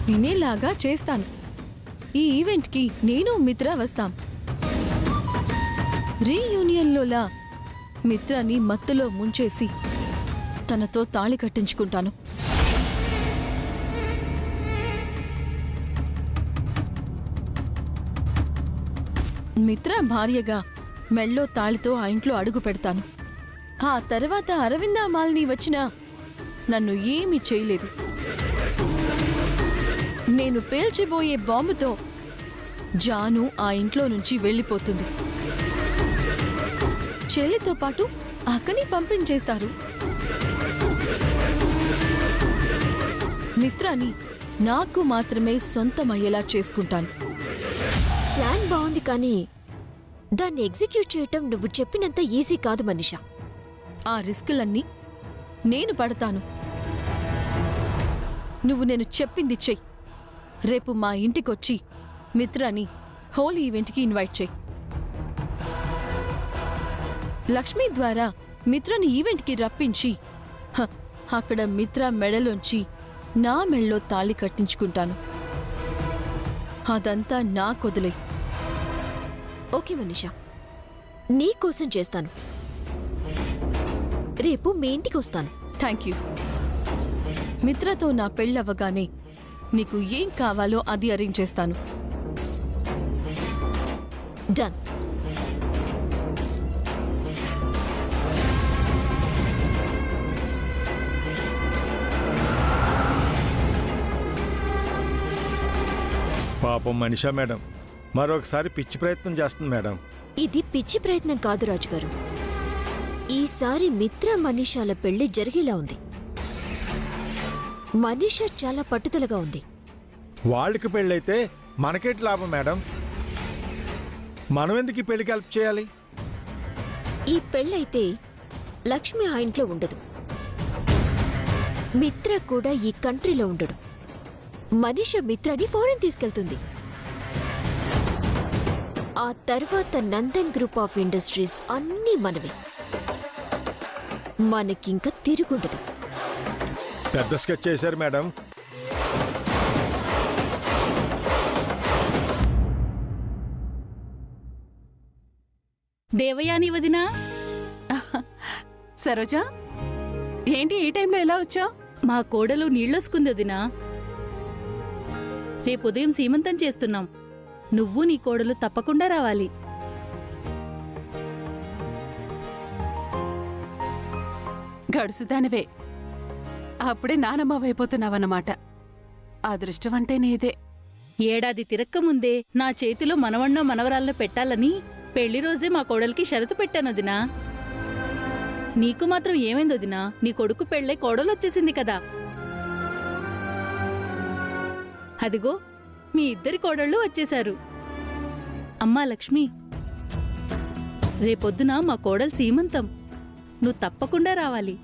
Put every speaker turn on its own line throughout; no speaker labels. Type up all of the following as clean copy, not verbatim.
వినేలాగా చేస్తాను. ఈ ఈవెంట్కి నేను మిత్ర వస్తాం. రీయూనియన్లోలా మిత్రాని మత్తులో ముంచేసి తనతో తాళి కట్టించుకుంటాను. మిత్ర భార్యగా మెళ్ళో తాళితో ఆ ఇంట్లో అడుగు పెడతాను. ఆ తర్వాత అరవిందా మాలిని వచ్చినా నన్ను ఏమీ చేయలేదు. నేను పేల్చిబోయే బాంబుతో జాను ఆ ఇంట్లో నుంచి వెళ్ళిపోతుంది. చెల్లితో పాటు అక్కని పంపించేస్తారు. మిత్రాని నాకు మాత్రమే సొంతమయ్యేలా చేసుకుంటాను.
ప్లాన్ బాగుంది, కానీ దాన్ని ఎగ్జిక్యూట్ చేయటం నువ్వు చెప్పినంత ఈజీ కాదు మనీషా.
ఆ రిస్కులన్నీ నేను పడతాను. నువ్వు నేను చెప్పింది చెయ్యి. రేపు మా ఇంటికొచ్చి మిత్రాని హోలీ ఈవెంట్కి ఇన్వైట్ చెయ్యి. లక్ష్మి ద్వారా మిత్రని ఈవెంట్కి రప్పించి అక్కడ మిత్ర మెడలోంచి నా మెళ్ళో తాళి కట్టించుకుంటాను. అదంతా నాకొదిలే.
ఓకే మనీషా, నీకోసం చేస్తాను. రేపు మీ ఇంటికి వస్తాను.
Thank you. మిత్రతో నా పెళ్ళవగానే నీకు ఏం కావాలో అది అరేంజ్ చేస్తాను.
డన్.
పాపం మనిషా మేడం మరొకసారి పిచ్చి ప్రయత్నం చేస్తుంది మేడం.
ఇది పిచ్చి ప్రయత్నం కాదు రాజుగారు. ఈసారి మిత్ర మనీషాల పెళ్లి జరిగేలా ఉంది. మనీషా చాలా పట్టుదలగా ఉంది.
వాళ్ళకి పెళ్ళైతే మనకేంటి లాభం మేడం? మనం ఎందుకు ఈ పెళ్లికి హెల్ప్ చేయాలి?
ఈ పెళ్ళైతే లక్ష్మి ఆ ఇంట్లో ఉండదు, మిత్ర కూడా ఈ కంట్రీలో ఉండడు. మనీషా మిత్రని ఫారెన్ తీసుకెళ్తుంది. ఆ తర్వాత నందన్ గ్రూప్ ఆఫ్ ఇండస్ట్రీస్ అన్నీ మనవే. మనకింక తిరుగుండదు.
పెద్ద స్కెచ్ చేశారు మేడం.
దేవయాని వదినా.
సరోజా, ఏంటి ఈ టైంలో ఎలా వచ్చావు?
మా కోడలు నీళ్ళొసుకుంది వదినా. రేపు ఉదయం సీమంతం చేస్తున్నాం. నువ్వు నీ కోడలు తప్పకుండా రావాలి.
గడుసుదానివే, అప్పుడే నానమ్మవైపోతున్నావన్నమాట. అదృష్టం అంటే నీదే.
ఏడాది తిరక్కముందే నా చేతిలో మనవణ్ణో మనవరాల్లో పెట్టాలని పెళ్లి రోజే మా కోడలికి షరతు పెట్టానొదినా. నీకు మాత్రం ఏమైందొదినా? నీ కొడుకు పెళ్ళై కోడలొచ్చేసింది కదా. అదిగో మీ ఇద్దరి కోడళ్ళు వచ్చేశారు. అమ్మా లక్ష్మి, రేపొద్దున మా కోడలు సీమంతం. నువ్వు తప్పకుండా రావాలి.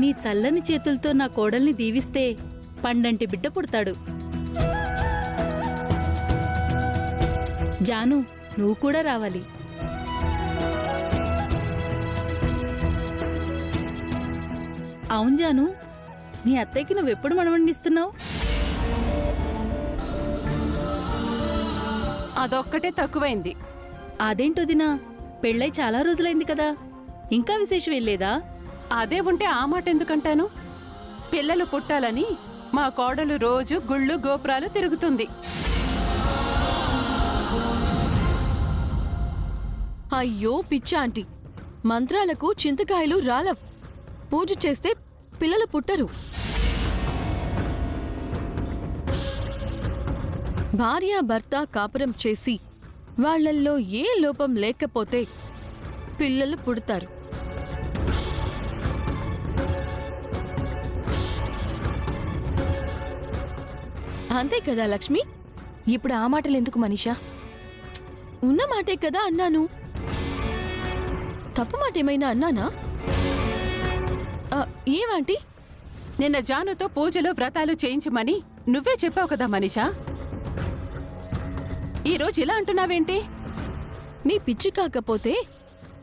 నీ చల్లని చేతులతో నా కోడల్ని దీవిస్తే పండంటి బిడ్డ పుడతాడు. జాను, నువ్వు కూడా రావాలి. అవును జాను, నీ అత్తయ్యకి నువ్వెప్పుడు మనవణ్ణిస్తున్నావు?
అదొక్కటే తక్కువైంది.
అదేంటొదినా, పెళ్ళై చాలా రోజులైంది కదా, ఇంకా విశేషం వెళ్ళేదా?
అదే ఉంటే ఆ మాట ఎందుకంటాను? పిల్లలు పుట్టాలని మా కోడలు రోజు గుళ్ళు గోపురాలు తిరుగుతుంది.
అయ్యో పిచ్చా ఆంటీ, మంత్రాలకు చింతకాయలు రాలవ్. పూజ చేస్తే పిల్లలు పుట్టరు. భార్యాభర్త కాపురం చేసి వాళ్లల్లో ఏ లోపం లేకపోతే పిల్లలు పుడతారు. అంతే కదా లక్ష్మి?
ఇప్పుడు ఆ మాటలు ఎందుకు మనీషా?
ఉన్న మాటే కదా అన్నాను. తప్పు మాట ఏమైనా అన్నానా? ఏమంటీ?
నిన్న జానుతో పూజలు వ్రతాలు చేయించమని నువ్వే చెప్పావు కదా మనీషా. ఈరోజు ఇలా అంటున్నావేంటి?
మీ పిచ్చి కాకపోతే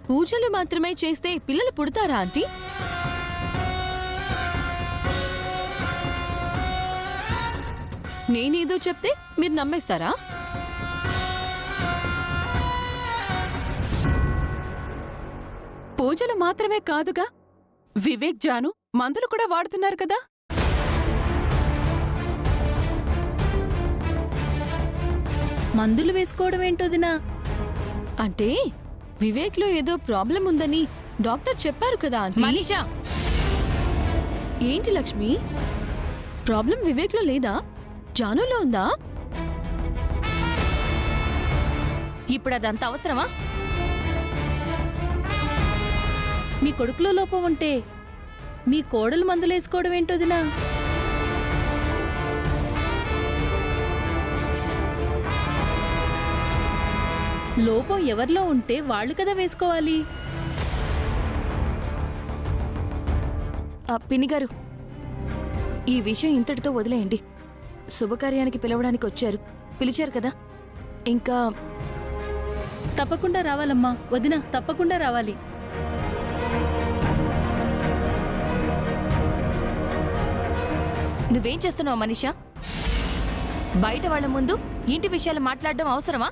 పూజలు మాత్రమే చేస్తే పిల్లలు పుడతారా ఆంటీ? నేనేదో చెప్తే మీరు నమ్మేస్తారా?
పూజలు మాత్రమే కాదుగా, వివేక్ జాను మందులు కూడా వాడుతున్నారు కదా.
మందులు వేసుకోవడం ఏంటోదినా?
అంటే వివేక్లో ఏదో ప్రాబ్లం ఉందని డాక్టర్ చెప్పారు కదా ఆంటీ.
మనీషా,
ఏంటి లక్ష్మి, ప్రాబ్లం వివేక్లో లేదా, జానులో ఉందా?
ఇప్పుడు అదంత అవసరమా?
మీ కొడుకులో లోపం ఉంటే మీ కోడలు మందులు వేసుకోవడం ఏంటోదినా? లోపం ఎవరిలో ఉంటే వాళ్ళు కదా వేసుకోవాలి.
పిన్ని గారు, ఈ విషయం ఇంతటితో వదిలేయండి. శుభకార్యానికి పిలవడానికి వచ్చారు, పిలిచారు కదా, ఇంకా
తప్పకుండా రావాలమ్మా వదినా, తప్పకుండా రావాలి.
నువ్వేం చేస్తున్నావు మనీషా? బయట వాళ్ళ ముందు ఇంటి విషయాలు మాట్లాడడం అవసరమా?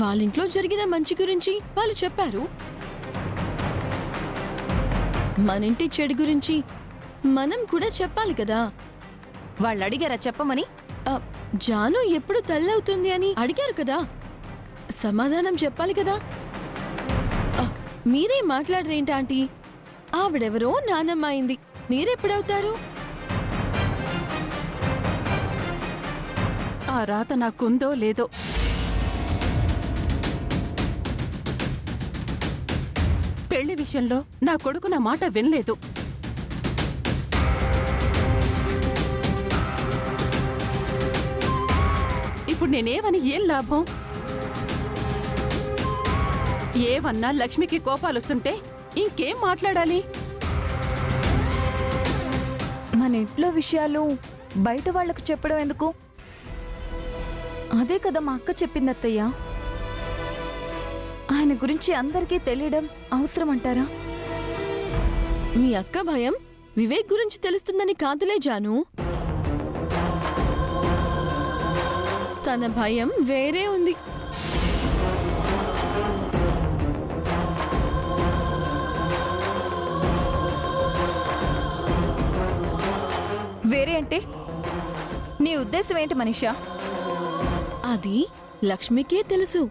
వాళ్ళింట్లో జరిగిన మంచి గురించి వాళ్ళు చెప్పారు, మనింటి చెడు గురించి మనం కూడా చెప్పాలి కదా.
వాళ్ళు అడిగారా చెప్పమని?
ఆ, జాను ఎప్పుడు తల్లవుతుంది అని అడిగారు కదా, సమాధానం చెప్పాలి కదా. ఆ, మీరే మాట్లాడరేంటి ఆంటీ? ఆవిడెవరో నానమ్మ అయింది, మీరెప్పుడవుతారు?
ఆ రాత నాకుందో లేదో. పెళ్లి విషయంలో నా కొడుకు నా మాట వినలేదు. ఇప్పుడు నేనేమని ఏం లాభం? ఏవన్నా లక్ష్మికి కోపాలొస్తుంటే ఇంకేం మాట్లాడాలి?
మన ఇంట్లో విషయాలు బయట వాళ్లకు చెప్పడం ఎందుకు? అదే కదా మా అక్క చెప్పింది అత్తయ్య. ఆయన గురించి అందరికీ తెలియడం అవసరం అంటారా?
మీ అక్క భయం వివేక్ గురించి తెలుస్తుందని కాదులే జాను, తన భయం వేరే ఉంది.
వేరే అంటే నీ ఉద్దేశం ఏంటి మనీషా?
అది లక్ష్మికే తెలుసు.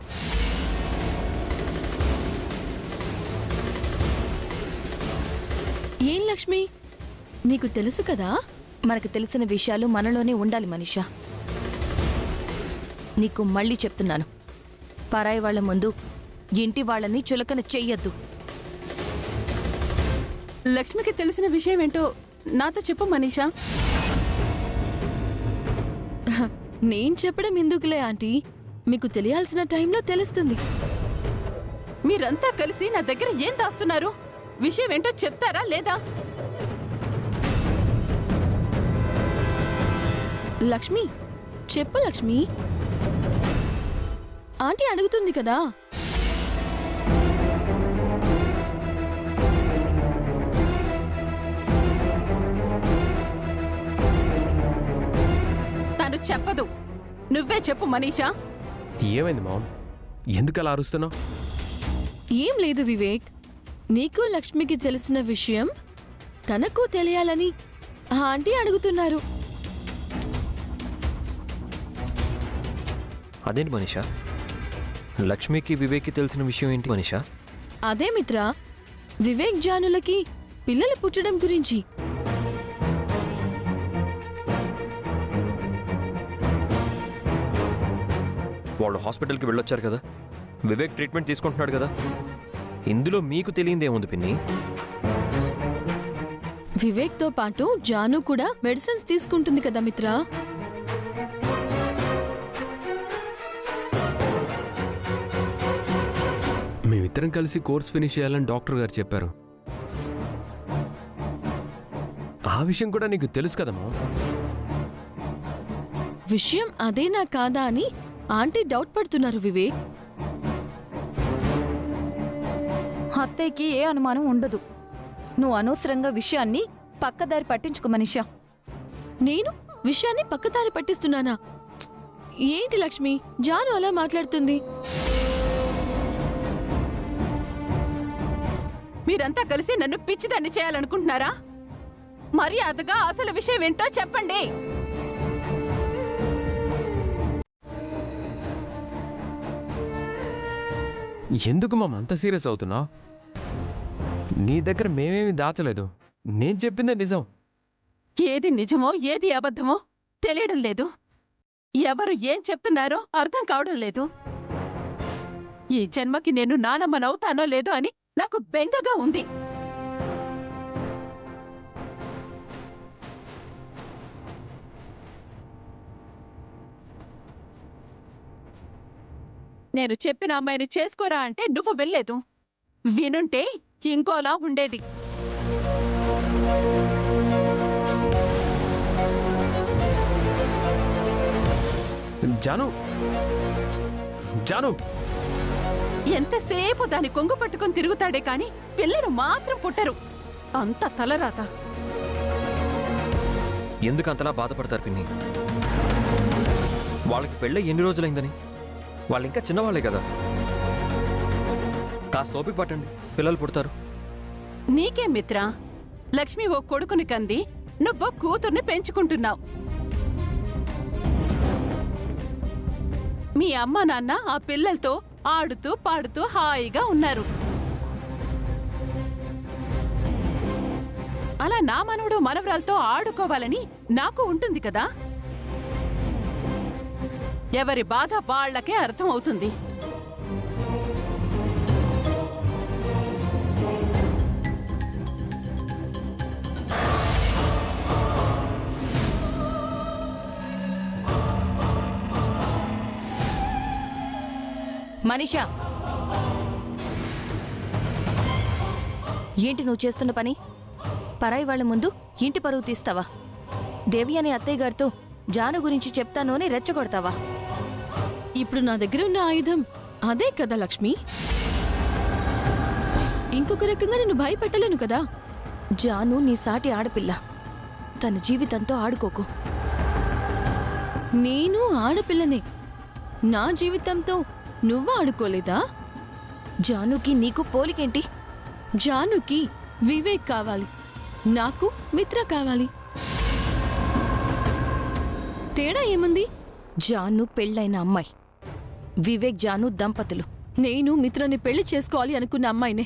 ఏం లక్ష్మి, నీకు తెలుసు కదా?
మనకు తెలిసిన విషయాలు మనలోనే ఉండాలి మనీషా. నీకు మళ్ళీ చెప్తున్నాను, పరాయి వాళ్ల ముందు ఇంటి వాళ్ళని చులకన చెయ్యొద్దు.
లక్ష్మికి తెలిసిన విషయం ఏంటో నాతో చెప్పు మనీషా.
నేను చెప్పడం ఎందుకులే ఆంటీ, మీకు తెలియాల్సిన టైంలో తెలుస్తుంది.
మీరంతా కలిసి నా దగ్గర ఏం దాస్తున్నారు? విషయం ఏంటో చెప్తారా లేదా?
లక్ష్మి, చెప్పు లక్ష్మి, ఆంటీ అడుగుతుంది కదా.
తను చెప్పదు, నువ్వే చెప్పు మనీషా.
ఏమైంది మామ్, ఎందుకు అలా అరుస్తున్నావు?
ఏం లేదు వివేక్, నీకు లక్ష్మికి తెలిసిన విషయం తనకు తెలియాలని ఆ ఆంటీ అడుగుతున్నారు.
అదేంటి మనీషా, లక్ష్మికి వివేక్కి తెలిసిన విషయం ఏంటి మనీషా?
అదే మిత్ర, వివేక్ జానులకి పిల్లలు పుట్టడం గురించి.
వాళ్ళు హాస్పిటల్కి వెళ్ళొచ్చారు కదా, వివేక్ ట్రీట్మెంట్ తీసుకుంటున్నాడు కదా, ఇందులో మీకు తెలియందేముంది పిన్ని?
వివేక్తో పాటు జాను కూడా మెడిసిన్స్ తీసుకుంటుంది కదా మిత్ర.
మేమిద్దరం కలిసి కోర్స్ ఫినిష్ చేయాలని డాక్టర్ గారు చెప్పారు. ఆ విషయం కూడా నీకు తెలుసు కదమ్మా.
విషయం అదేనా కాదా అని ఆంటీ డౌట్ పడుతున్నారు వివేక్.
అత్తయ్యకి ఏ అనుమానం ఉండదు. నువ్వు అనవసరంగా విషయాన్ని పక్కదారి పట్టించుకో మనీషా.
నేను విషయాన్ని పక్కదారి పట్టిస్తున్నానా? ఏంటి లక్ష్మి, జాను అలా మాట్లాడుతుంది?
మీరంతా కలిసి నన్ను పిచ్చిదాన్ని చేయాలనుకుంటున్నారా? మర్యాదగా అసలు విషయం ఏంటో చెప్పండి.
ఎందుకు మామ అంత సీరియస్ అవుతున్నావు? నీ దగ్గర మేమేమి దాచలేదు. నేను చెప్పిందే నిజం.
ఏది నిజమో ఏది అబద్ధమో తెలియడం లేదు. ఎవరు ఏం చెప్తున్నారో అర్థం కావడం లేదు. ఈ జన్మకి నేను నానమ్మనవుతానో లేదో అని నాకు బెంగగా ఉంది. నేను చెప్పిన అమ్మాయిని చేసుకోరా అంటే నువ్వు వెళ్ళలేదు. వినుంటే ఇంకోలా ఉండేది.
జాను జాను
ఎంతసేపు దాని కొంగు పట్టుకొని తిరుగుతాడే కాని పిల్లలు మాత్రం పుట్టరు. అంత తలరాత.
ఎందుకు అంతలా బాధపడతారు పిన్ని? వాళ్ళకి పెళ్ళై ఎన్ని రోజులైందని? వాళ్ళు ఇంకా చిన్నవాళ్లే కదా. కాస్త ఓపిక పట్టండి, పిల్లలు పుడతారు.
నీకే మిత్ర, లక్ష్మి ఓ కొడుకుని కంది, నువ్వో కూతుర్ని పెంచుకుంటున్నావు. మీ అమ్మ నాన్న ఆ పిల్లలతో ఆడుతూ పాడుతూ హాయిగా ఉన్నారు. అలా నా మనవడు మనవరాలతో ఆడుకోవాలని నాకు ఉంటుంది కదా. ఎవరి బాధ వాళ్లకే అర్థం అవుతుంది.
మనీషా, ఏంటి నువ్వు చేస్తున్న పని? పరాయి వాళ్ళ ముందు ఇంటి పరువు తీస్తావా? దేవి అనే అత్తయ్య గారితో జాను గురించి చెప్తాను అని రెచ్చగొడతావా?
ఇప్పుడు నా దగ్గర ఉన్న ఆయుధం అదే కదా లక్ష్మి. ఇంకొక రకంగా నిన్ను భయపెట్టలేను కదా.
జాను నీ సాటి ఆడపిల్ల, తన జీవితంతో ఆడుకోకు.
నేను ఆడపిల్లనే, నా జీవితంతో నువ్వు ఆడుకోలేదా?
జానుకి నీకు పోలికేంటి?
జానుకి వివేక్ కావాలి, నాకు మిత్ర కావాలి. తేడా ఏముంది?
జాను పెళ్ళైన అమ్మాయి, వివేక్ జాను దంపతులు.
నేను మిత్రని పెళ్లి చేసుకోవాలి అనుకున్న అమ్మాయినే.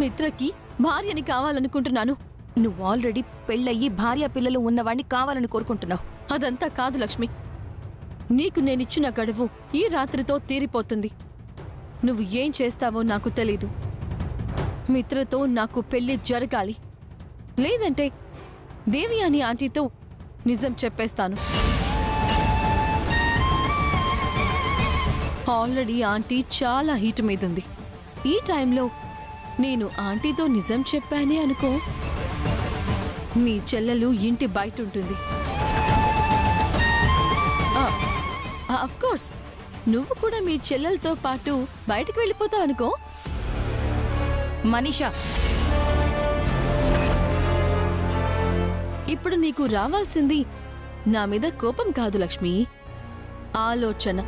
మిత్రకి భార్యని కావాలనుకుంటున్నాను.
నువ్వు ఆల్రెడీ పెళ్ళయ్యి భార్య పిల్లలు ఉన్నవాణ్ణి కావాలని కోరుకుంటున్నావు.
అదంతా కాదు లక్ష్మి. నీకు నేనిచ్చిన గడువు ఈ రాత్రితో తీరిపోతుంది. నువ్వు ఏం చేస్తావో నాకు తెలీదు. మిత్రతో నాకు పెళ్లి జరగాలి, లేదంటే దేవి అని ఆంటీతో నిజం చెప్పేస్తాను. ఆల్రెడీ ఆంటీ చాలా హీట్ మీదుంది. ఈ టైంలో నేను ఆంటీతో నిజం చెప్పానే అనుకో, నీ చెల్లెలు ఇంటి బయట ఉంటుంది. ఆఫ్ కోర్స్ నువ్వు కూడా మీ చెల్లెలతో పాటు బయటకు వెళ్ళిపోతావు అనుకో.
మనీషా,
ఇప్పుడు నీకు రావాల్సింది నా మీద కోపం కాదు లక్ష్మి, ఆలోచన.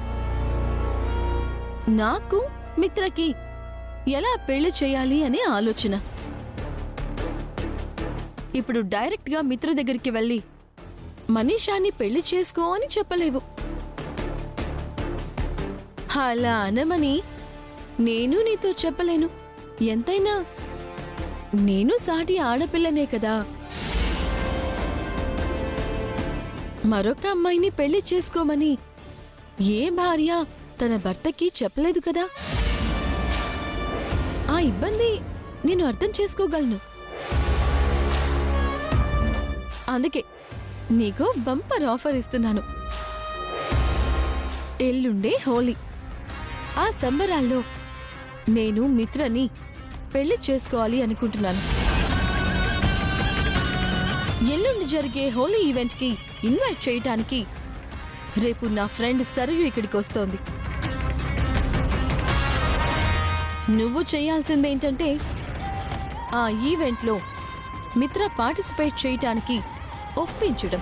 నాకు మిత్రకి ఎలా పెళ్లి చేయాలి అనే ఆలోచన. ఇప్పుడు డైరెక్ట్గా మిత్ర దగ్గరికి వెళ్ళి మనీషాని పెళ్లి చేసుకో అని చెప్పలేవు. అలా అనమని నేను నీతో చెప్పలేను. ఎంతైనా నేను సాటి ఆడపిల్లనే కదా. మరొక అమ్మాయిని పెళ్లి చేసుకోమని ఏ భార్య తన భర్తకి చెప్పలేదు కదా. ఆ ఇబ్బంది నేను అర్థం చేసుకోగలను. అందుకే నీకు బంపర్ ఆఫర్ ఇస్తున్నాను. ఎల్లుండే హోలీ. ఆ సంబరాల్లో నేను మిత్రని పెళ్లి చేసుకోవాలి అనుకుంటున్నాను. ఎల్లుండి జరిగే హోలీ ఈవెంట్కి ఇన్వైట్ చేయటానికి రేపు నా ఫ్రెండ్ సరయు ఇక్కడికి వస్తోంది. నువ్వు చేయాల్సిందేంటంటే ఆ ఈవెంట్లో మిత్ర పార్టిసిపేట్ చేయటానికి ఒప్పించడం,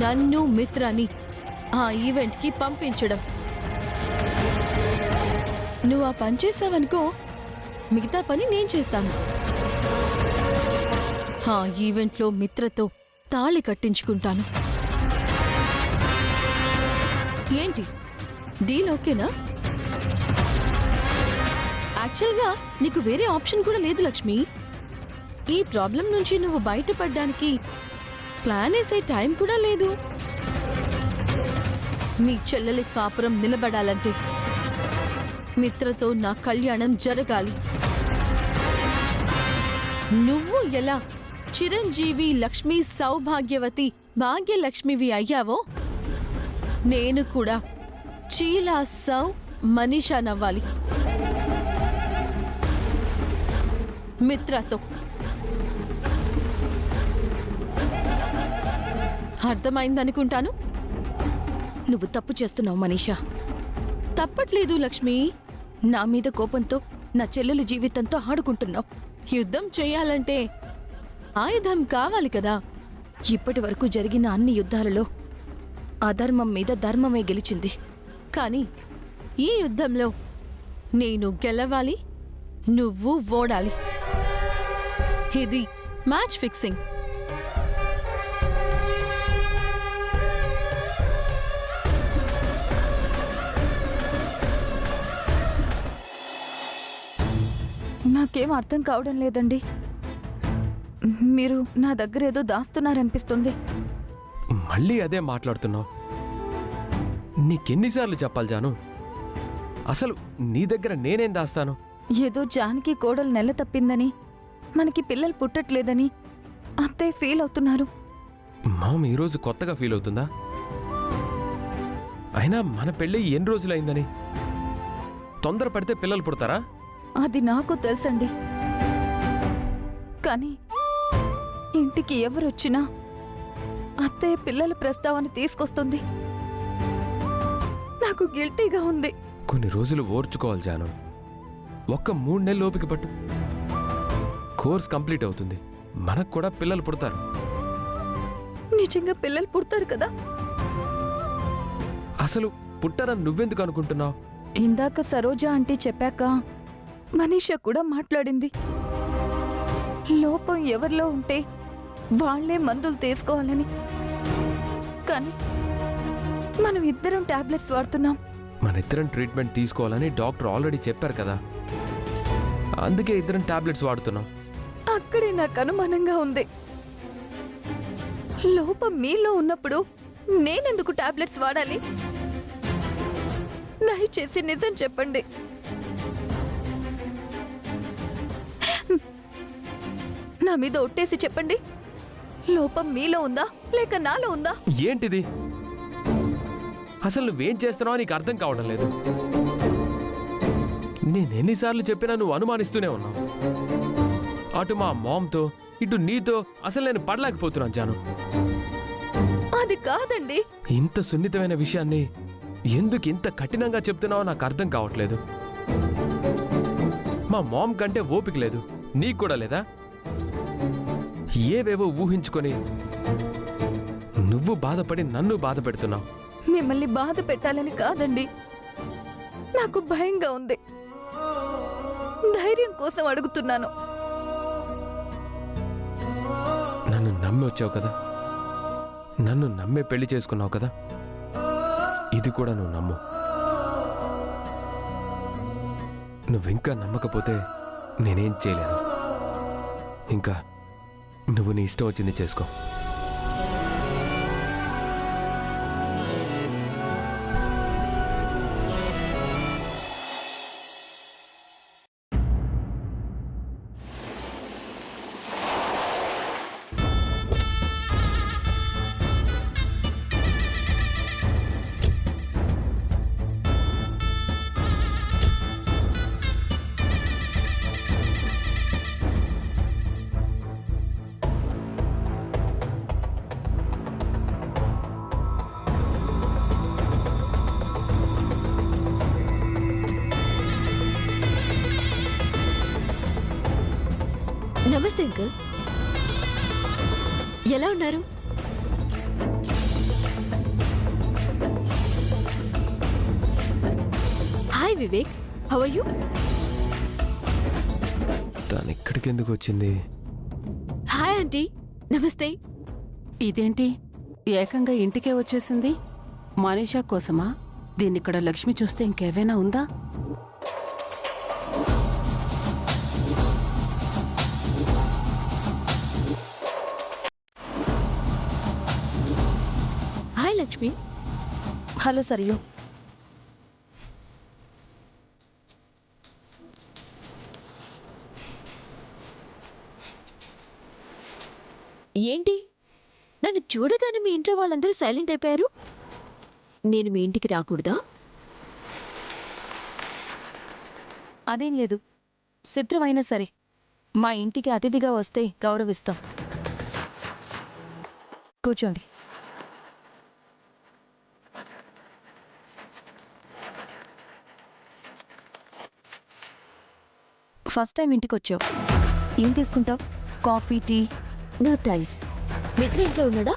నన్ను మిత్రాని ఆ ఈవెంట్కి పంపించడం. నువ్వు ఆ పని చేసావనుకో, మిగతా పని నేను చేస్తాను. ఆ ఈవెంట్లో మిత్రతో తాళి కట్టించుకుంటాను. ఏంటి, డీల్ ఓకేనా? యాక్చువల్గా నీకు వేరే ఆప్షన్ కూడా లేదు లక్ష్మి. ఈ ప్రాబ్లం నుంచి నువ్వు బయటపడ్డానికి ప్లాన్ వేసే టైం కూడా లేదు. మీ చెల్లెలి కాపురం నిలబడాలంటే మిత్రతో నా కళ్యాణం జరగాలి. నువ్వు ఎలా చిరంజీవి, లక్ష్మి, సౌభాగ్యవతి, భాగ్యలక్ష్మివి అయ్యావో నేను కూడా చీలా సౌ మనీషా నవ్వాలి మిత్రతో. అర్థమైందనుకుంటాను.
నువ్వు తప్పు చేస్తున్నావు మనీషా.
తప్పట్లేదు లక్ష్మి.
నా మీద కోపంతో నా చెల్లెలి జీవితంతో ఆడుకుంటున్నావు.
యుద్ధం చేయాలంటే ఆయుధం కావాలి కదా.
ఇప్పటి వరకు జరిగిన అన్ని యుద్ధాలలో అధర్మం మీద ధర్మమే గెలిచింది.
కానీ ఈ యుద్ధంలో నేను గెలవాలి, నువ్వు ఓడాలి. ఇది మ్యాచ్ ఫిక్సింగ్.
నాకేం అర్థం కావడం లేదండి. మీరు నా దగ్గర ఏదో దాస్తున్నారనిపిస్తుంది.
మళ్ళీ అదే మాట్లాడుతున్నావు. నీకెన్నిసార్లు చెప్పాలి జాను? అసలు నీ దగ్గర నేనేం దాస్తాను?
ఏదో జానకి కోడలు నెల తప్పిందని, మనకి పిల్లలు పుట్టట్లేదని అత్తయ్య ఫీల్ అవుతున్నారు.
మామ ఈరోజు కొత్తగా ఫీల్ అవుతుందా? అయినా మన పెళ్ళి ఎన్ని రోజులైందని? తొందరపడితే పిల్లలు పుడతారా?
అది నాకు తెలుసండి. కానీ ఇంటికి ఎవరొచ్చినా అత్తయ్య పిల్లల ప్రస్తావన తీసుకొస్తుంది. నాకు గిల్టీగా ఉంది.
కొన్ని రోజులు ఓర్చుకోవాలి జాను. ఒక్క 3 నెలలు ఓపిక పట్టు. కోర్స్ కంప్లీట్ అవుతుంది. మనకు కూడా పిల్లలు పుడతారు.
నిజంగా పిల్లలు పుడతారు కదా?
అసలు పుట్టరని నువ్వెందుకు అనుకుంటున్నావు?
ఇందాక సరోజ ఆంటీ చెప్పాక మనీషా కూడా మాట్లాడింది. లోపం ఎవరిలో ఉంటే వాళ్లే మందులు తీసుకోవాలని. కానీ మనం ఇద్దరం టాబ్లెట్స్ వాడుతున్నాం.
మన ఇద్దరం ట్రీట్మెంట్ తీసుకోవాలని డాక్టర్ ఆల్రెడీ చెప్పారు కదా. అందుకే ఇద్దరం టాబ్లెట్స్ వాడుతున్నాం.
అక్కడే నాకు అనుమానంగా ఉంది. లోపం మీలో ఉన్నప్పుడు నేనెందుకు టాబ్లెట్స్ వాడాలి? దయచేసి నిజం చెప్పండి. నా మీద ఒట్టేసి చెప్పండి. లోపం మీలో ఉందా లేక నాలో ఉందా?
ఏంటిది? అసలు నువ్వేం చేస్తున్నావో నీకు అర్థం కావడం లేదు. నేనెన్నిసార్లు చెప్పినా నువ్వు అనుమానిస్తూనే ఉన్నావు. అటు మా మామ్తో ఇటు నీతో అసలు నేను పడలేకపోతున్నాను జాను.
అది కాదండి.
ఇంత సున్నితమైన విషయాన్ని ఎందుకు ఇంత కఠినంగా చెప్తున్నావో నాకు అర్థం కావట్లేదు. మా మామ్ కంటే ఓపిక లేదు, నీకు కూడా లేదా? ఏవేవో ఊహించుకొని నువ్వు బాధపడి నన్ను బాధ పెడుతున్నావు.
మిమ్మల్ని బాధ పెట్టాలని కాదండి, నాకు భయంగా ఉంది. ధైర్యం కోసం అడుగుతున్నాను.
నన్ను నమ్మి వచ్చావు కదా, నన్ను నమ్మే పెళ్లి చేసుకున్నావు కదా, ఇది కూడా నువ్వు నమ్ము. నువ్వింకా నమ్మకపోతే నేనేం చేయలేను. ఇంకా నువ్వు నీ ఇష్టం వచ్చింది చేసుకో.
నమస్తే అంకుల్. ఎలా ఉన్నారు? Hi Vivek, how are you?
తను ఇక్కడికి ఎందుకు వచ్చింది?
హాయ్ ఆంటీ, నమస్తే.
ఇదేంటి ఏకంగా ఇంటికే వచ్చేసింది? మనీషా కోసమా? దీన్నిక్కడ లక్ష్మి చూస్తే ఇంకేవైనా ఉందా?
హాయ్ లక్ష్మి.
హలో సరియు.
ఏంటి, నన్ను చూడగానే మీ ఇంట్లో వాళ్ళందరూ సైలెంట్ అయిపోయారు. నేను మీ ఇంటికి రాకూడదా?
అదేం లేదు, శత్రువైనా సరే మా ఇంటికి అతిథిగా వస్తే గౌరవిస్తాం. కూర్చోండి. ఫస్ట్ టైం ఇంటికి వచ్చావు, ఏం తీసుకుంటావు? Coffee, tea?
No thanks. Mitra ఇంట్లో ఉన్నాడా?